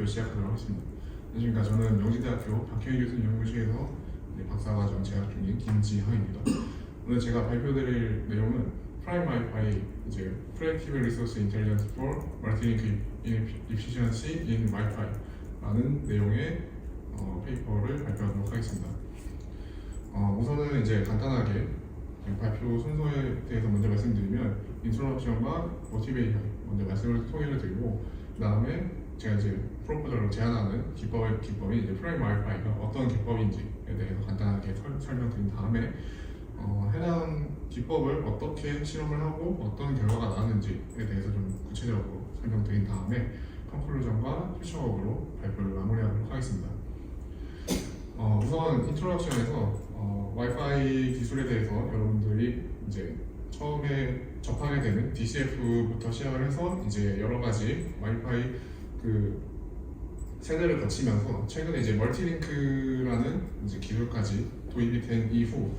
발표 시작하도록 하겠습니다. 안녕하십니까. 저는 명지대학교 박혜희 교수 연구실에서 박사과정 재학 중인 김지하입니다. 오늘 제가 발표드릴 내용은 Prime Wi-Fi 이제 Proactive Resource Intelligence for Multi-Link Efficiency in Wi-Fi라는 내용의 페이퍼를 발표하도록 하겠습니다. 우선은 이제 간단하게 발표 순서에 대해서 먼저 말씀드리면 인트로덕션과 모티베이션 먼저 말씀을 소개를 드리고, 그 다음에 제가 이제 프로포저로 제안하는 기법이 이제 프라임 와이파이가 어떤 기법인지에 대해서 간단하게 설명드린 다음에 해당 기법을 어떻게 실험을 하고 어떤 결과가 나왔는지에 대해서 좀 구체적으로 설명드린 다음에 컨클루전과 퓨처워크로 발표를 마무리하도록 하겠습니다. 우선 인트로덕션에서 와이파이 기술에 대해서 여러분들이 이제 처음에 접하게 되는 DCF부터 시작을 해서 이제 여러 가지 와이파이 그 세대를 거치면서 최근에 이제 멀티링크라는 이제 기술까지 도입이 된 이후,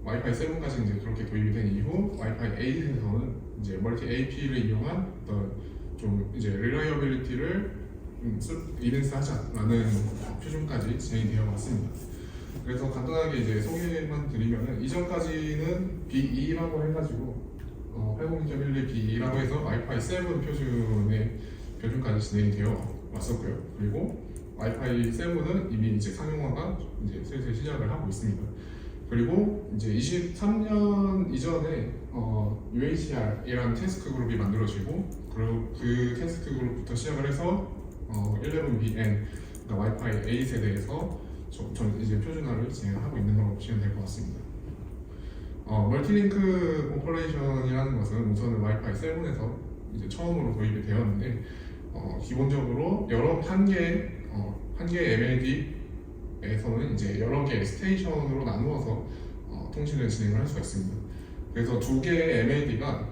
와이파이 7까지 이제 그렇게 도입이 된 이후 와이파이 8에서는 이제 멀티 AP를 이용한 어떤 좀 이제 릴라이어빌리티를 이벤스하자라는 표준까지 진행이 되어 왔습니다. 그래서 간단하게 이제 소개만 드리면은 이전까지는 B2라고 해가지고 80.12 B2라고 해서 와이파이 7 표준까지 진행이 되어 왔었고요. 그리고 와이파이 7은 이미 이제 상용화가 이제 슬슬 시작을 하고 있습니다. 그리고 이제 23년 이전에 UHR이라는 태스크 그룹이 만들어지고, 그리고 그 태스크 그룹부터 시작을 해서 11BN 그러니까 와이파이 8에 대해서 전 이제 표준화를 진행하고 있는 걸로 보시면 될 것 같습니다. 멀티링크 오퍼레이션이라는 것은 우선은 와이파이 7에서 이제 처음으로 도입이 되었는데, 기본적으로 한 개의 MLD에서는 이제 여러 개의 스테이션으로 나누어서 통신을 진행을 할 수가 있습니다. 그래서 두 개의 MLD가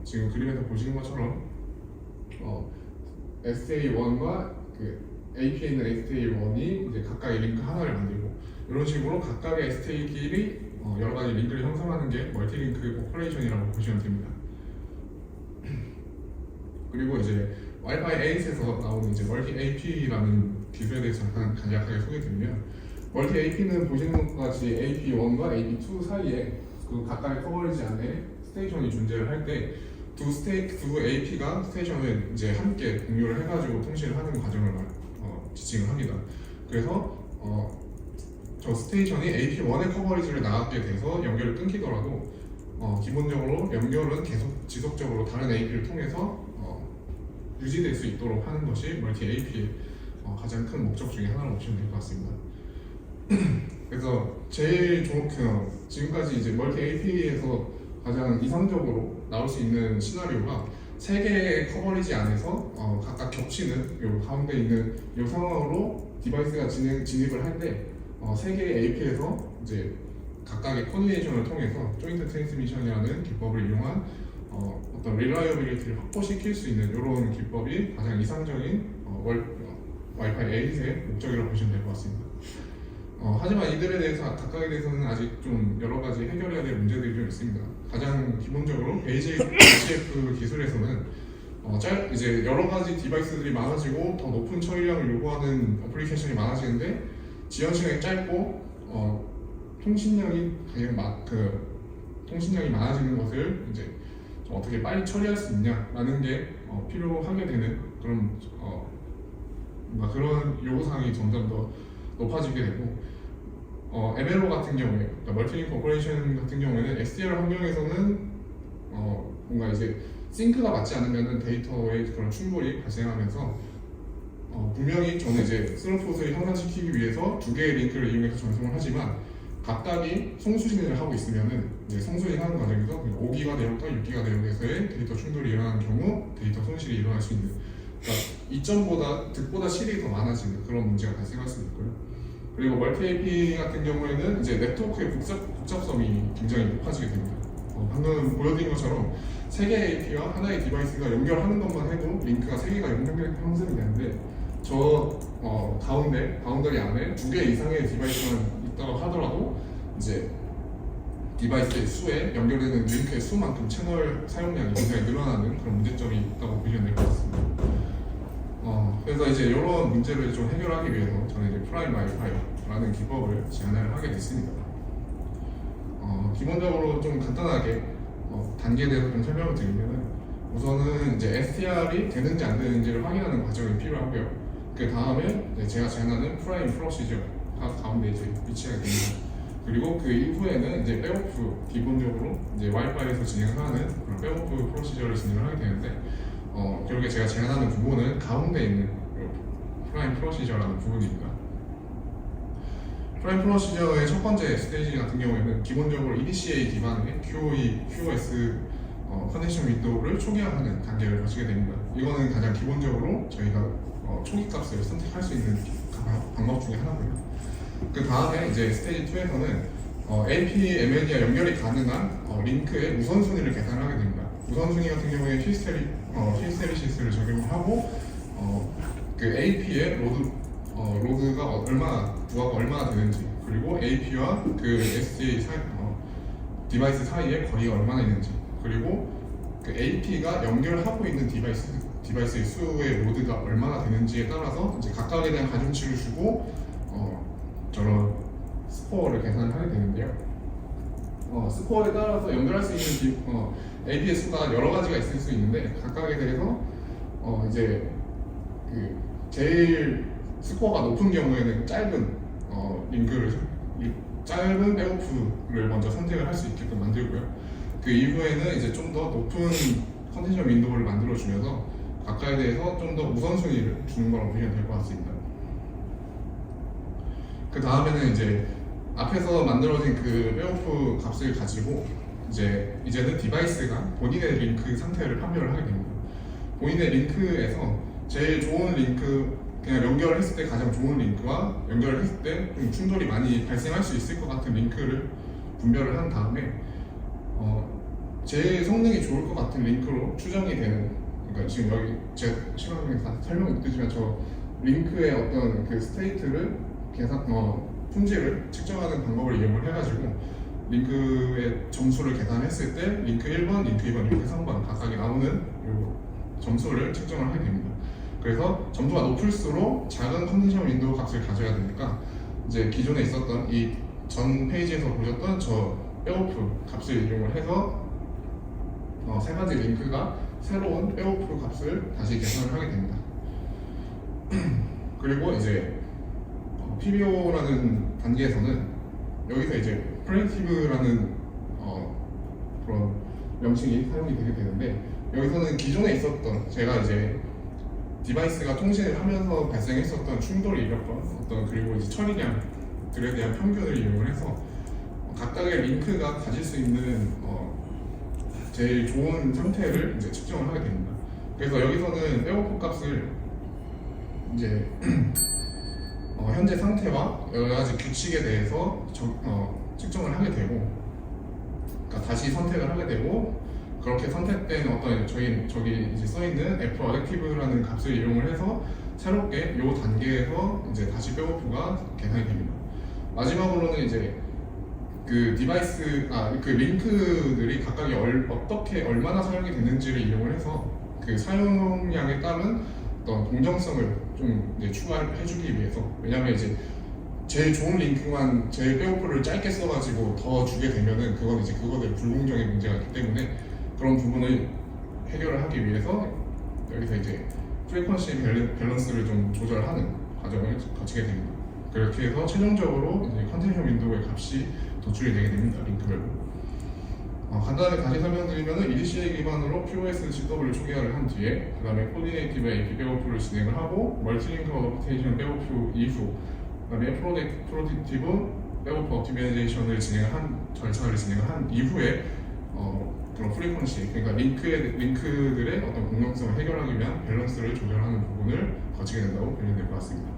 지금 그림에서 보시는 것처럼 SA1과 그 AP에 있는 SA1이 이제 각각의 링크 하나를 만들고, 이런 식으로 각각의 STA끼리 여러 가지 링크를 형성하는 게 멀티링크 오퍼레이션이라고 보시면 됩니다. 그리고 이제 와이파이 8에서 나오는 이제 멀티 AP라는 기술에 대해서 잠깐 간략하게 소개드리면, 멀티 AP는 보시는 것과 같이 AP1과 AP2 사이에 그 각각의 커버리지 안에 스테이션이 존재를 할 때 두 AP가 스테이션을 이제 함께 공유를 해가지고 통신을 하는 과정을 지칭을 합니다. 그래서 저 스테이션이 AP1의 커버리지를 나가게 돼서 연결이 끊기더라도 기본적으로 연결은 계속 지속적으로 다른 AP를 통해서 유지될 수 있도록 하는 것이 멀티 AP의 가장 큰 목적 중에 하나로 보시면 될 것 같습니다. 그래서 제일 지금까지 이제 멀티 AP에서 가장 이상적으로 나올 수 있는 시나리오가 세 개의 커버리지 안에서 각각 겹치는 요 가운데 있는 이 상황으로 디바이스가 진입을 할 때 세 개의 AP에서 이제 각각의 커뮤니케이션을 통해서 조인트 트랜스미션이라는 기법을 이용한 어떤 릴라이어빌리티를 확보시킬 수 있는 이런 기법이 가장 이상적인 와이파이 8의 목적이라고 보시면 될 것 같습니다. 하지만 이들에 대해서 각각에 대해서는 아직 좀 여러 가지 해결해야 될 문제들이 좀 있습니다. 가장 기본적으로 HF 기술에서는 이제 여러 가지 디바이스들이 많아지고 더 높은 처리량을 요구하는 어플리케이션이 많아지는데 지연 시간이 짧고 통신량이 많아지는 것을 이제 어떻게 빨리 처리할 수 있냐라는 게 필요하게 되는 그런 요구사항이 점점 더 높아지게 되고, MLO 같은 경우에, 그러니까 멀티링크 오퍼레이션 같은 경우에는 SDR 환경에서는 뭔가 이제 싱크가 맞지 않으면 데이터의 그런 충돌이 발생하면서 분명히 저는 이제 스로폿을 향상시키기 위해서 두 개의 링크를 이용해서 전송을 하지만 각각이 송수신을 하고 있으면은 이제 송수신하는 과정에서 5기가 내역과 6기가 내역에서의 데이터 충돌이 일어나는 경우 데이터 손실이 일어날 수 있는, 그러니까 이점보다 득보다 실이 더 많아지는 그런 문제가 발생할 수 있고요. 그리고 멀티 AP 같은 경우에는 이제 네트워크의 복잡성이 굉장히 높아지게 됩니다. 방금 보여드린 것처럼 세 개의 AP와 하나의 디바이스가 연결하는 것만 해도 링크가 세 개가 형성이 되는데, 저 바운더리 안에 두 개 이상의 디바이스만 있다고 하더라도 이제 디바이스의 수에 연결되는 링크의 수만큼 채널 사용량이 굉장히 늘어나는 그런 문제점이 있다고 보시면 될 것 같습니다. 그래서 이제 이런 문제를 좀 해결하기 위해서 저는 이제 프라임 와이파이라는 기법을 제안을 하게 됐습니다. 기본적으로 좀 간단하게 단계에 대해서 좀 설명을 드리면은 우선은 이제 STR이 되는지 안 되는지를 확인하는 과정이 필요하고요. 그 다음에 제가 제안하는 프라임 프로시저가 가운데 이제 위치하게 됩니다. 그리고 그 이후에는 이제 백오프 기본적으로 이제 와이파이에서 진행하는 그런 백오프 프로시저를 진행을 하게 되는데 결국에 제가 제안하는 부분은 가운데 있는 프라임 프로시저라는 부분입니다. 프라임 프로시저의 첫 번째 스테이지 같은 경우에는 기본적으로 EDCA 기반의 QoS 컨디션 윈도우를 초기화하는 단계를 거치게 됩니다. 이거는 가장 기본적으로 저희가 초기 값을 선택할 수 있는 방법 중에 하나고요. 그 다음에 이제 스테이지 2에서는 AP, MLD와 연결이 가능한 링크의 우선순위를 계산하게 됩니다. 우선순위 같은 경우에 히스테리시스를 적용하고 그 AP의 로드가 부하가 얼마나 되는지, 그리고 AP와 그 STA 디바이스 사이의 거리가 얼마나 있는지, 그리고 그 AP가 연결하고 있는 디바이스의 수의 로드가 얼마나 되는지에 따라서 이제 각각에 대한 가중치를 주고 저런 스코어를 계산을 하게 되는데요. 스코어에 따라서 연결할 수 있는 AP의 수가 여러 가지가 있을 수 있는데 각각에 대해서 이제 그 제일 스코어가 높은 경우에는 짧은 백오프를 먼저 선택을 할 수 있게끔 만들고요. 그 이후에는 이제 좀 더 높은 컨디션 윈도우를 만들어주면서 각각에 대해서 좀 더 우선순위를 주는 거라고 보시면 될 것 같습니다. 그 다음에는 이제 앞에서 만들어진 그 백오프 값을 가지고 이제는 디바이스가 본인의 링크 상태를 판별을 하게 됩니다. 본인의 링크에서 제일 좋은 링크, 그냥 연결했을 때 가장 좋은 링크와 연결을 했을 때 좀 충돌이 많이 발생할 수 있을 것 같은 링크를 분별을 한 다음에 제일 성능이 좋을 것 같은 링크로 추정이 되는, 그러니까 지금 여기 제 시간에 다 설명드리지만 저 링크의 어떤 그 스테이트를 품질을 측정하는 방법을 이용을 해가지고 링크의 점수를 계산했을 때 링크 1번, 링크 2번, 링크 3번 각각이 나오는 요 점수를 측정을 하게 됩니다. 그래서 점수가 높을수록 작은 컨디션 윈도우 값을 가져야 되니까 이제 기존에 있었던 이 전 페이지에서 보셨던 저 백오프 값을 이용을 해서 세 가지 링크가 새로운 백오프 값을 다시 계산을 하게 됩니다. 그리고 이제 PBO라는 단계에서는 여기서 이제 프리디क्티브라는 그런 명칭이 사용이 되게 되는데, 여기서는 기존에 있었던 제가 이제 디바이스가 통신을 하면서 발생했었던 충돌을 일으켰던 그리고 이제 처리량들에 대한 평균을 이용을 해서 각각의 링크가 가질 수 있는 제일 좋은 상태를 이제 측정을 하게 됩니다. 그래서 여기서는 백오프 값을 이제 현재 상태와 여러 가지 규칙에 대해서 측정을 하게 되고, 그러니까 다시 선택을 하게 되고, 그렇게 선택된 어떤 저기 이제 써 있는 F 어댑티브라는 값을 이용을 해서 새롭게 이 단계에서 이제 다시 백오프가 계산이 됩니다. 마지막으로는 이제 그 그 링크들이 각각이 어떻게 얼마나 사용이 되는지를 이용을 해서 그 사용량에 따른 어떤 공정성을 좀 이제 추가해주기 위해서, 왜냐하면 이제 제일 좋은 링크만 제일 백오프를 짧게 써가지고 더 주게 되면은 그건 이제 그거들 불공정의 문제가 있기 때문에 그런 부분을 해결을 하기 위해서 여기서 이제 프리퀀시 밸런스를 좀 조절하는 과정을 거치게 됩니다. 그렇게 해서 최종적으로 이제 컨텐션 윈도우의 값이 도출이 되게 됩니다. 링크별로. 간단하게 다시 설명드리면 EDCA 기반으로 QoS CW를 초기화를 한 뒤에 그 다음에 코디네이티브 AP 백오프를 진행을 하고 멀티링크 어플리케이션 백오프 이후 그 다음에 프로딕티브 백오프 옵티마이제이션을 절차를 진행을 한 이후에 그런 프리퀀시, 그러니까 링크들의 어떤 공정성을 해결하기 위한 밸런스를 조절하는 부분을 거치게 된다고 보시면 될 것 같습니다.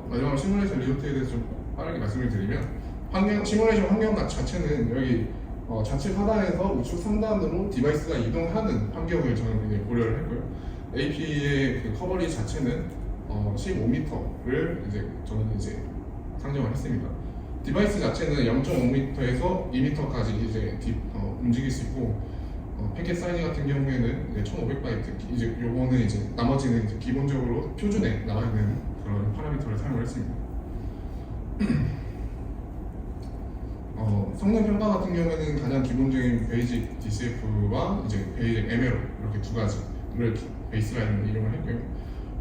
마지막으로 시뮬레이션 리조트에 대해서 좀 빠르게 말씀을 드리면, 시뮬레이션 환경 자체는 여기 좌측 하단에서 우측 상단으로 디바이스가 이동하는 환경을 저는 이제 고려를 했고요. AP의 그 커버리지 자체는 15m를 저는 이제 상정을 했습니다. 디바이스 자체는 0.5m에서 2m까지 이제 움직일 수 있고, 패킷 사이즈 같은 경우에는 이제 1500바이트, 이제 요거는 이제 나머지는 이제 기본적으로 표준에 나와 있는 그런 파라미터를 사용을 했습니다. 성능 평가 같은 경우에는 가장 기본적인 베이직 DCF와 이제 베이직 MLO 이렇게 두 가지를 베이스라인으로 이용을 했고요.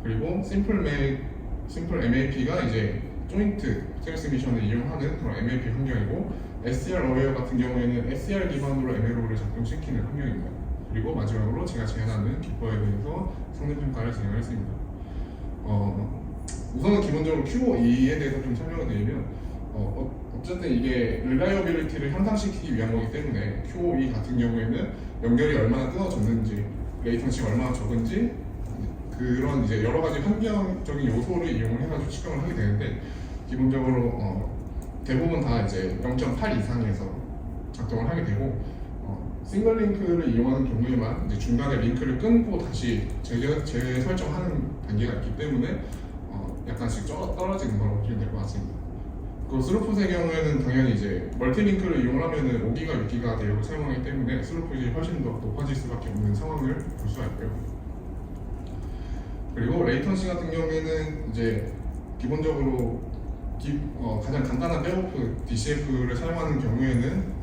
그리고 심플 MAP가 이제 조인트 트랜스미션을 이용하는 그런 MAP 환경이고, SCR 어웨어 같은 경우에는 SCR 기반으로 MLO를 작동시키는 환경입니다. 그리고 마지막으로 제가 제안하는 기법에 대해서 성능 평가를 진행했습니다. 우선은 기본적으로 QoE에 대해서 좀 설명을 드리면, 어쨌든 이게 릴라이어빌리티를 향상시키기 위한 거기 때문에 QoE 같은 경우에는 연결이 얼마나 끊어졌는지, 레이턴시가 얼마나 적은지, 그런 이제 여러 가지 환경적인 요소를 이용을 해가지고 측정을 하게 되는데, 기본적으로 대부분 다 이제 0.8 이상에서 작동을 하게 되고, 싱글 링크를 이용하는 경우에만 이제 중간에 링크를 끊고 다시 재설정하는 단계가 있기 때문에 약간씩 떨어지는 거라고 보시면 될 것 같습니다. 그 스루풋의 경우에는 당연히 이제 멀티링크를 이용하면은 5기가, 6기가 대역을 사용하기 때문에 스루풋이 훨씬 더 높아질 수밖에 없는 상황을 볼 수가 있고요. 그리고 레이턴시 같은 경우에는 이제 기본적으로 가장 간단한 백오프 DCF를 사용하는 경우에는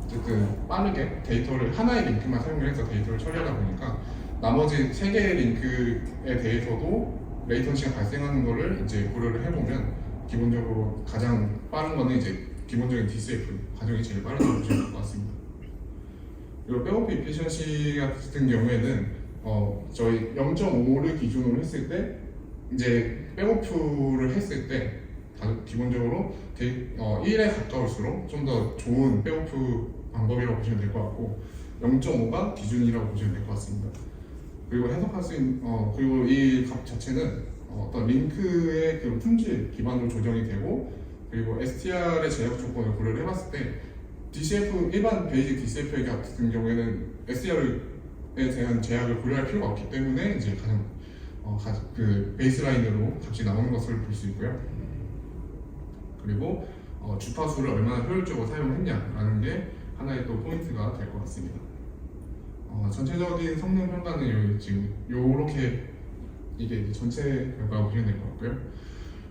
어쨌든 빠르게 데이터를 하나의 링크만 사용해서 데이터를 처리하다 보니까 나머지 3개의 링크에 대해서도 레이턴시가 발생하는 거를 이제 고려를 해보면 기본적으로 가장 빠른 거는 이제 기본적인 DCF 과정이 제일 빠르다고 보시면 될 것 같습니다. 그리고 백오프 이피션시 같은 경우에는 저희 0.5를 기준으로 했을 때 이제 백오프를 했을 때 기본적으로 1에 가까울수록 좀 더 좋은 백오프 방법이라고 보시면 될 것 같고, 0.5가 기준이라고 보시면 될 것 같습니다. 그리고 해석할 수 있는 그리고 이 값 자체는 어떤 링크의 그 품질 기반으로 조정이 되고, 그리고 STR의 제약 조건을 고려를 해봤을 때 DCF 일반 베이직 DCF 같은 경우에는 STR에 대한 제약을 고려할 필요가 없기 때문에 이제 가장 그 베이스라인으로 값이 나오는 것을 볼 수 있고요. 그리고 주파수를 얼마나 효율적으로 사용했냐라는 게 하나의 또 포인트가 될 것 같습니다. 전체적인 성능 평가는 지금 요렇게 이게 전체 결과가 보시면 될 것 같고요.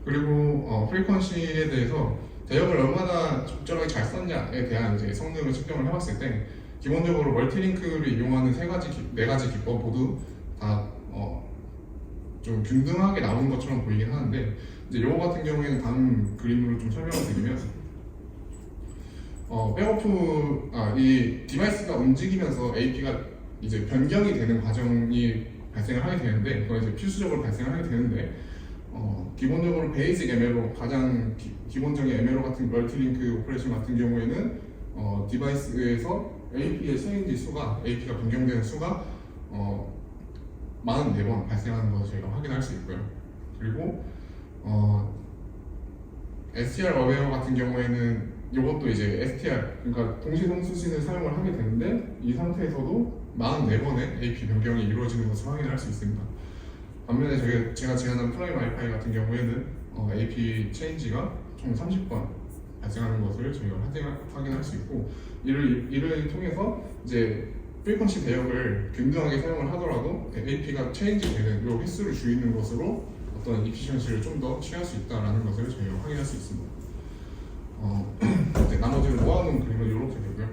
그리고 프리퀀시에 대해서 대역을 얼마나 적절하게 잘 썼냐에 대한 이제 성능을 측정을 해봤을 때 기본적으로 멀티링크를 이용하는 4가지 기법 모두 다 좀 균등하게 나오는 것처럼 보이긴 하는데, 이제 요거 같은 경우에는 다음 그림으로 좀 설명을 드리면, 백오프 이 디바이스가 움직이면서 AP가 이제 변경이 되는 과정이 발생을 하게 되는데, 그건 이제 필수적으로 발생을 하게 되는데, 기본적으로 베이직 MLO, 가장 기본적인 MLO 같은 멀티링크 오퍼레이션 같은 경우에는 디바이스에서 AP의 체인지 수가, AP가 변경되는 수가 44번 발생하는 것을 저희가 확인할 수 있고요. 그리고 STR 어웨어 같은 경우에는 이것도 이제 STR, 그러니까 동시송수신을 사용을 하게 되는데, 이 상태에서도 44번의 AP 변경이 이루어지는 것을 확인할 수 있습니다. 반면에 제가 제안한 프라임 와이파이 같은 경우에는 AP 체인지가 총 30번 발생하는 것을 저희가 확인할 수 있고, 이를 통해서 이제 프리퀀시 대역을 균등하게 사용을 하더라도 AP가 체인지되는 이 횟수를 줄이는 것으로 어떤 이피션시를 좀 더 취할 수 있다는 것을 저희가 확인할 수 있습니다. 이제 나머지는 모아놓은 그림은 이렇게 되고요.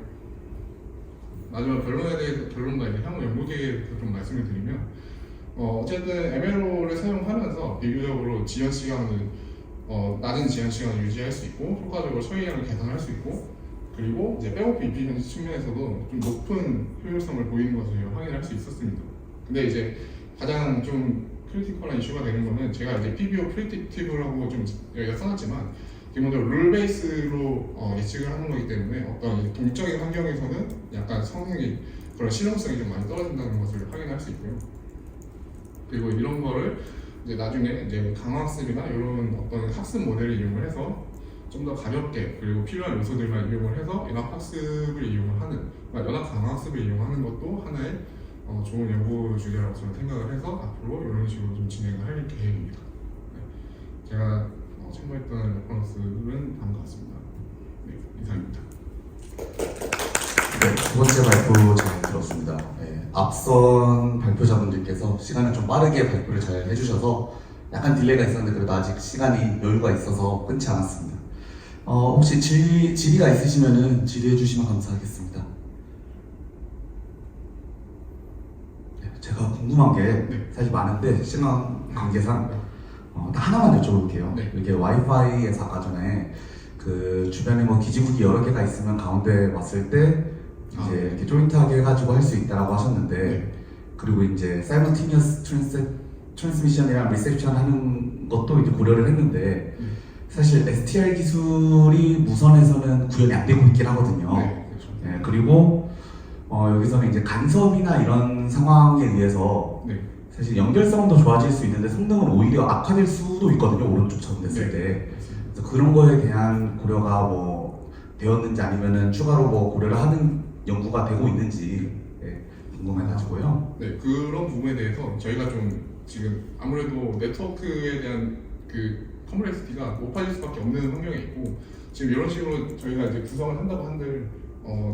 마지막 결론에 대해서, 결론과 이제 향후 연구계에 대해서 좀 말씀을 드리면, 어쨌든 MLO를 사용하면서 비교적으로 지연 시간을 낮은 지연 시간을 유지할 수 있고, 효과적으로 처리량을 개선할 수 있고, 그리고 이제 백오프 이피션시 측면에서도 좀 높은 효율성을 보이는 것을 확인할 수 있었습니다. 근데 이제 가장 좀 크리티컬한 이슈가 되는 거는, 제가 이제 PBO 프리딕티브라고 좀 여기다 써놨지만 기본적으로 룰 베이스로 예측을 하는 거기 때문에 어떤 동적인 환경에서는 약간 성능이, 그런 실용성이 좀 많이 떨어진다는 것을 확인할 수 있고요. 그리고 이런 거를 이제 나중에 이제 강화학습이나 이런 어떤 학습 모델을 이용을 해서 좀 더 가볍게, 그리고 필요한 요소들만 이용을 해서 연합학습을 이용을 하는, 연합 강화학습을 이용하는 것도 하나의 좋은 연구 주제라고 저는 생각을 해서 앞으로 이런 식으로 좀 진행을 할 계획입니다. 네. 제가 참고했던 레퍼런스는 다음과 같습니다. 네, 이상입니다. 네, 두 번째 발표 잘 앞선 발표자분들께서 시간을 좀 빠르게 발표를 잘 해주셔서 약간 딜레이가 있었는데 그래도 아직 시간이 여유가 있어서 끊지 않았습니다. 혹시 질의가 있으시면은 질의해 주시면 감사하겠습니다. 네, 제가 궁금한 게 네. 사실 많은데 시간 관계상 하나만 여쭤볼게요. 네. 이게 와이파이에서 아까 전에 그 주변에 뭐 기지국이 여러 개가 있으면 가운데 왔을 때 이제 이렇게 조인트하게 해가지고 할 수 있다라고 하셨는데 네. 그리고 이제 사이먼티니어스 트랜스미션이랑 리셉션 하는 것도 이제 고려를 했는데 사실 STR 기술이 무선에서는 구현이 안 되고 있긴 하거든요. 네, 그렇죠. 네, 그리고 여기서는 이제 간섭이나 이런 상황에 의해서 네. 사실 연결성은 더 좋아질 수 있는데 성능은 오히려 악화될 수도 있거든요. 오른쪽처럼 됐을 네. 때. 맞습니다. 그래서 그런 거에 대한 고려가 뭐 되었는지 아니면은 추가로 뭐 고려를 하는 연구가 되고 있는지 궁금해가지고요. 네, 그런 부분에 대해서 저희가 좀 지금 아무래도 네트워크에 대한 그 컴플렉시티가 높아질 수밖에 없는 환경에 있고 지금 이런 식으로 저희가 이제 구성을 한다고 한들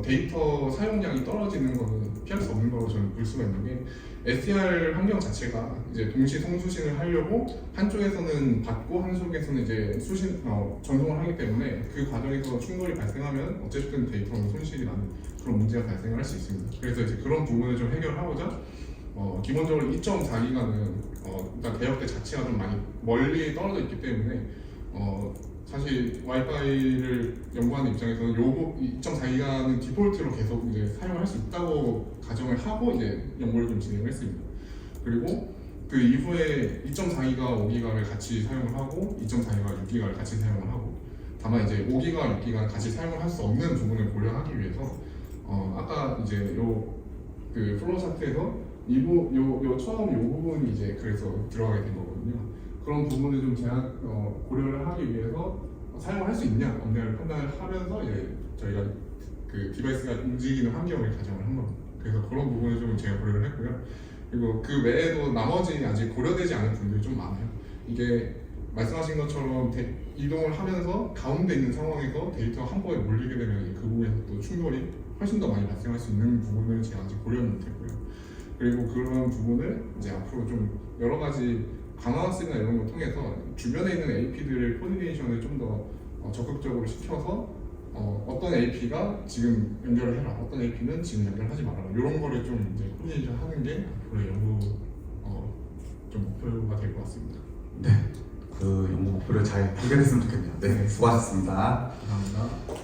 데이터 사용량이 떨어지는 거는 피할 수 없는 거로 저는 볼 수가 있는 게 SDR 환경 자체가 이제 동시 송수신을 하려고 한쪽에서는 받고 한쪽에서는 이제 전송을 하기 때문에 그 과정에서 충돌이 발생하면 어쨌든 데이터는 손실이 나는 그런 문제가 발생을 할 수 있습니다. 그래서 이제 그런 부분을 좀 해결하고자 기본적으로 2.4기가는 일단 대역대 자체가 좀 많이 멀리 떨어져 있기 때문에 사실 와이파이를 연구하는 입장에서는 요거 2.4기가는 디폴트로 계속 이제 사용할 수 있다고 가정을 하고 이제 연구를 좀 진행을 했습니다. 그리고 그 이후에 2.4기가, 5기가를 같이 사용을 하고 2.4기가, 6기가를 같이 사용을 하고 다만 이제 5기가, 6기가 같이 사용을 할 수 없는 부분을 고려하기 위해서 아까 이제 그 플로우 차트에서 처음 요 부분이 이제 그래서 들어가게 된 거거든요. 그런 부분을 좀 고려를 하기 위해서 사용을 할 수 있냐 없냐를 판단을 하면서 이제 저희가 그 디바이스가 움직이는 환경을 가정을 한 겁니다. 그래서 그런 부분을 좀 제가 고려를 했고요. 그리고 그 외에도 나머지 아직 고려되지 않은 부분들이 좀 많아요. 이게 말씀하신 것처럼 이동을 하면서 가운데 있는 상황에서 데이터가 한 번에 몰리게 되면 그 부분에서 또 충돌이 훨씬 더 많이 발생할 수 있는 부분을 제가 아직 고려는 못했고요. 그리고 그런 부분을 이제 앞으로 좀 여러 가지 강화학습이나 이런 걸 통해서 주변에 있는 AP들의 코디네이션을 좀 더 적극적으로 시켜서 어떤 AP가 지금 연결을 해라, 어떤 AP는 지금 연결하지 말아라 이런 거를 좀 이제 코디네이션 하는 게 앞으로의 연구 좀 목표가 될 것 같습니다. 네, 그 연구 목표를 잘 해결했으면 좋겠네요. 네, 수고하셨습니다. 감사합니다.